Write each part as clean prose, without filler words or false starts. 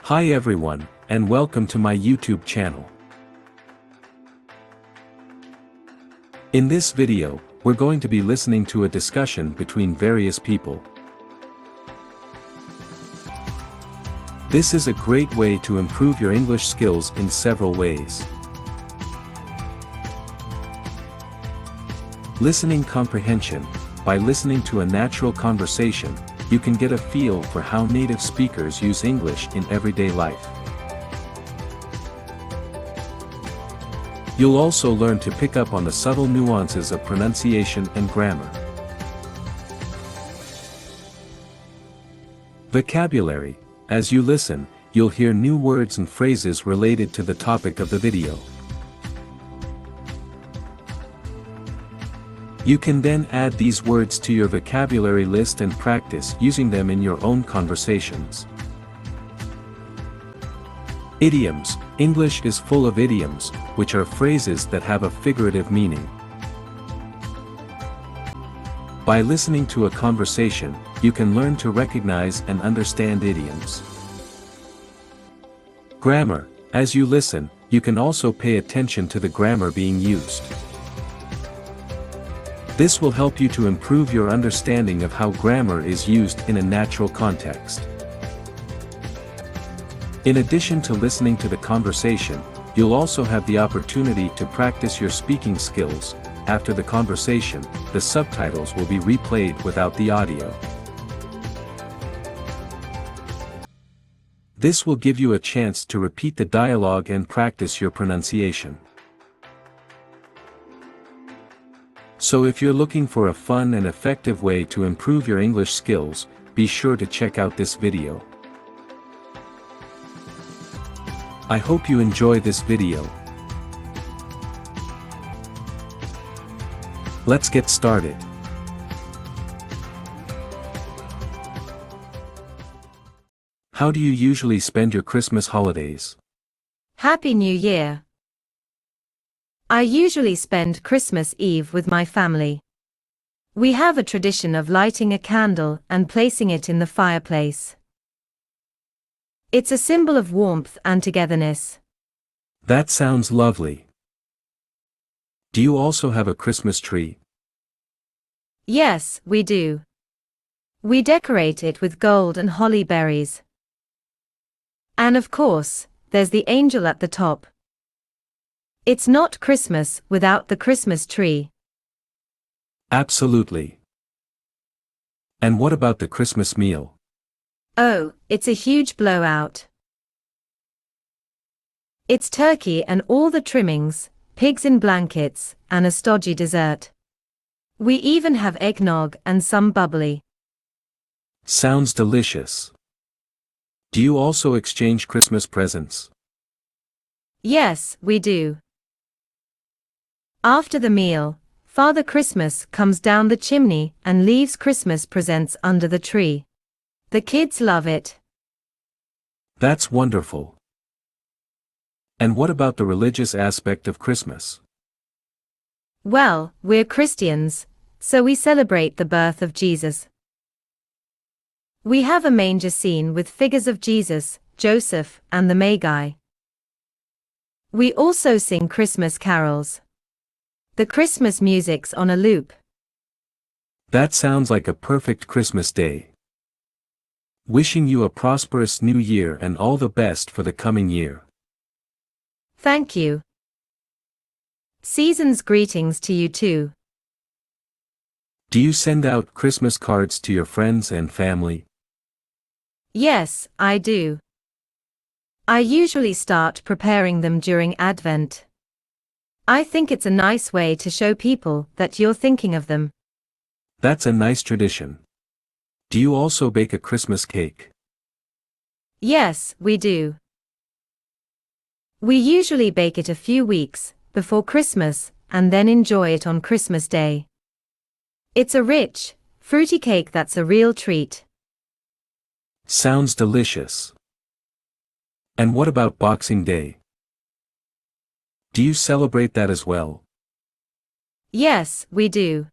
Hi everyone, and welcome to my YouTube channel. In this video, we're going to be listening to a discussion between various people. This is a great way to improve your English skills in several ways. Listening comprehension. By listening to a natural conversation, you can get a feel for how native speakers use English in everyday life. You'll also learn to pick up on the subtle nuances of pronunciation and grammar. Vocabulary. As you listen, you'll hear new words and phrases related to the topic of the video. You can then add these words to your vocabulary list and practice using them in your own conversations. Idioms. English is full of idioms, which are phrases that have a figurative meaning. By listening to a conversation, you can learn to recognize and understand idioms. Grammar. As you listen, you can also pay attention to the grammar being used. This will help you to improve your understanding of how grammar is used in a natural context. In addition to listening to the conversation, you'll also have the opportunity to practice your speaking skills. After the conversation, the subtitles will be replayed without the audio. This will give you a chance to repeat the dialogue and practice your pronunciation. So if you're looking for a fun and effective way to improve your English skills, be sure to check out this video. I hope you enjoy this video. Let's get started. How do you usually spend your Christmas holidays? Happy New Year! I usually spend Christmas Eve with my family. We have a tradition of lighting a candle and placing it in the fireplace. It's a symbol of warmth and togetherness. That sounds lovely. Do you also have a Christmas tree? Yes, we do. We decorate it with gold and holly berries. And of course, there's the angel at the top. It's not Christmas without the Christmas tree. Absolutely. And what about the Christmas meal? Oh, it's a huge blowout. It's turkey and all the trimmings, pigs in blankets, and a stodgy dessert. We even have eggnog and some bubbly. Sounds delicious. Do you also exchange Christmas presents? Yes, we do. After the meal, Father Christmas comes down the chimney and leaves Christmas presents under the tree. The kids love it. That's wonderful. And what about the religious aspect of Christmas? Well, we're Christians, so we celebrate the birth of Jesus. We have a manger scene with figures of Jesus, Joseph, and the Magi. We also sing Christmas carols. The Christmas music's on a loop. That sounds like a perfect Christmas day. Wishing you a prosperous new year and all the best for the coming year. Thank you. Season's greetings to you too. Do you send out Christmas cards to your friends and family? Yes, I do. I usually start preparing them during Advent. I think it's a nice way to show people that you're thinking of them. That's a nice tradition. Do you also bake a Christmas cake? Yes, we do. We usually bake it a few weeks before Christmas and then enjoy it on Christmas Day. It's a rich, fruity cake that's a real treat. Sounds delicious. And what about Boxing Day? Do you celebrate that as well? Yes, we do.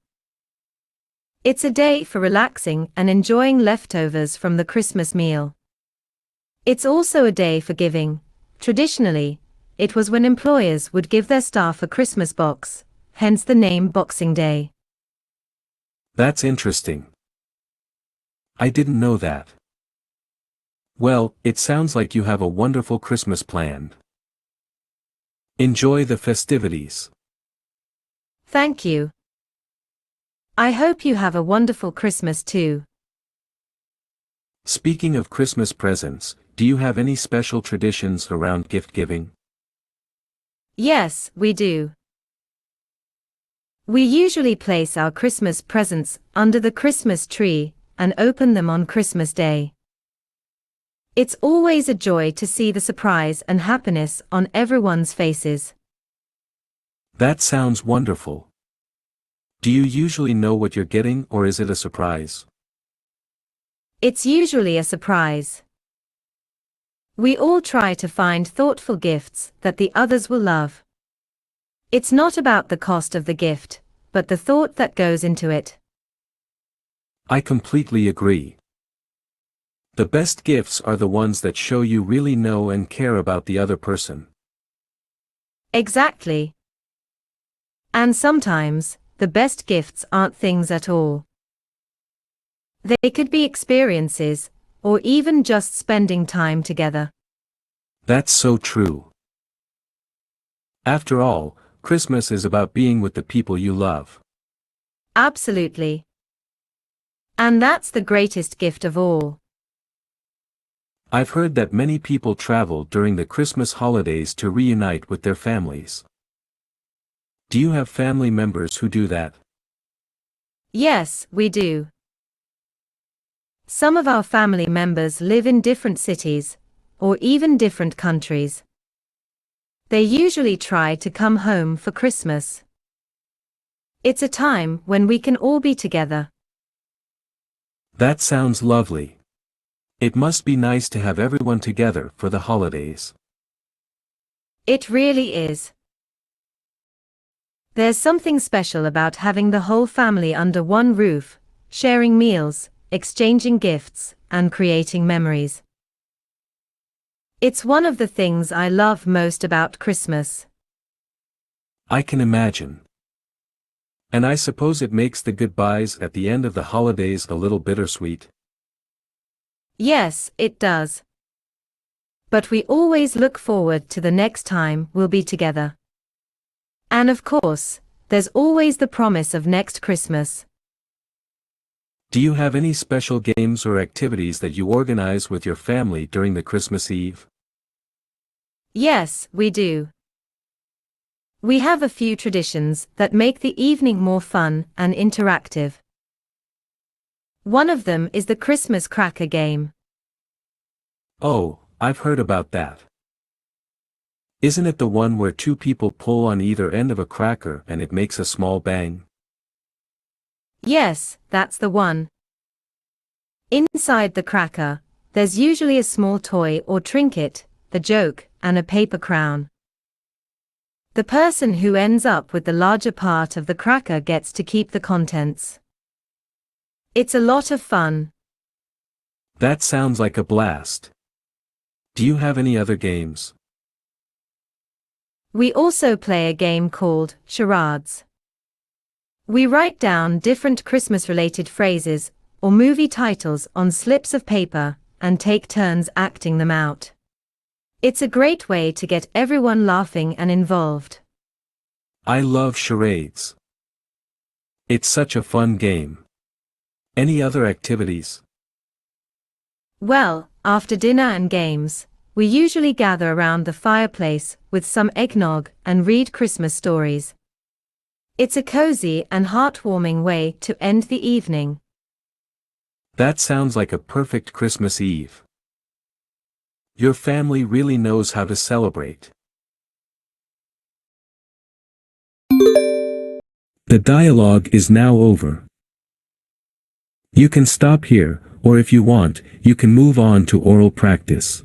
It's a day for relaxing and enjoying leftovers from the Christmas meal. It's also a day for giving. Traditionally, it was when employers would give their staff a Christmas box, hence the name Boxing Day. That's interesting. I didn't know that. Well, it sounds like you have a wonderful Christmas planned. Enjoy the festivities. Thank you. I hope you have a wonderful Christmas too. Speaking of Christmas presents, do you have any special traditions around gift giving? Yes, we do. We usually place our Christmas presents under the Christmas tree and open them on Christmas Day. It's always a joy to see the surprise and happiness on everyone's faces. That sounds wonderful. Do you usually know what you're getting, or is it a surprise? It's usually a surprise. We all try to find thoughtful gifts that the others will love. It's not about the cost of the gift, but the thought that goes into it. I completely agree. The best gifts are the ones that show you really know and care about the other person. Exactly. And sometimes, the best gifts aren't things at all. They could be experiences, or even just spending time together. That's so true. After all, Christmas is about being with the people you love. Absolutely. And that's the greatest gift of all. I've heard that many people travel during the Christmas holidays to reunite with their families. Do you have family members who do that? Yes, we do. Some of our family members live in different cities, or even different countries. They usually try to come home for Christmas. It's a time when we can all be together. That sounds lovely. It must be nice to have everyone together for the holidays. It really is. There's something special about having the whole family under one roof, sharing meals, exchanging gifts, and creating memories. It's one of the things I love most about Christmas. I can imagine. And I suppose it makes the goodbyes at the end of the holidays a little bittersweet. Yes, it does. But we always look forward to the next time we'll be together. And of course, there's always the promise of next Christmas. Do you have any special games or activities that you organize with your family during the Christmas Eve? Yes, we do. We have a few traditions that make the evening more fun and interactive. One of them is the Christmas cracker game. Oh, I've heard about that. Isn't it the one where two people pull on either end of a cracker and it makes a small bang? Yes, that's the one. Inside the cracker, there's usually a small toy or trinket, the joke, and a paper crown. The person who ends up with the larger part of the cracker gets to keep the contents. It's a lot of fun. That sounds like a blast. Do you have any other games? We also play a game called charades. We write down different Christmas-related phrases or movie titles on slips of paper and take turns acting them out. It's a great way to get everyone laughing and involved. I love charades. It's such a fun game. Any other activities? Well, after dinner and games, we usually gather around the fireplace with some eggnog and read Christmas stories. It's a cozy and heartwarming way to end the evening. That sounds like a perfect Christmas Eve. Your family really knows how to celebrate. The dialogue is now over. You can stop here, or if you want, you can move on to oral practice.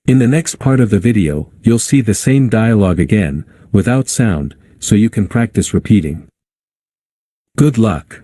In the next part of the video, you'll see the same dialogue again, without sound, so you can practice repeating. Good luck.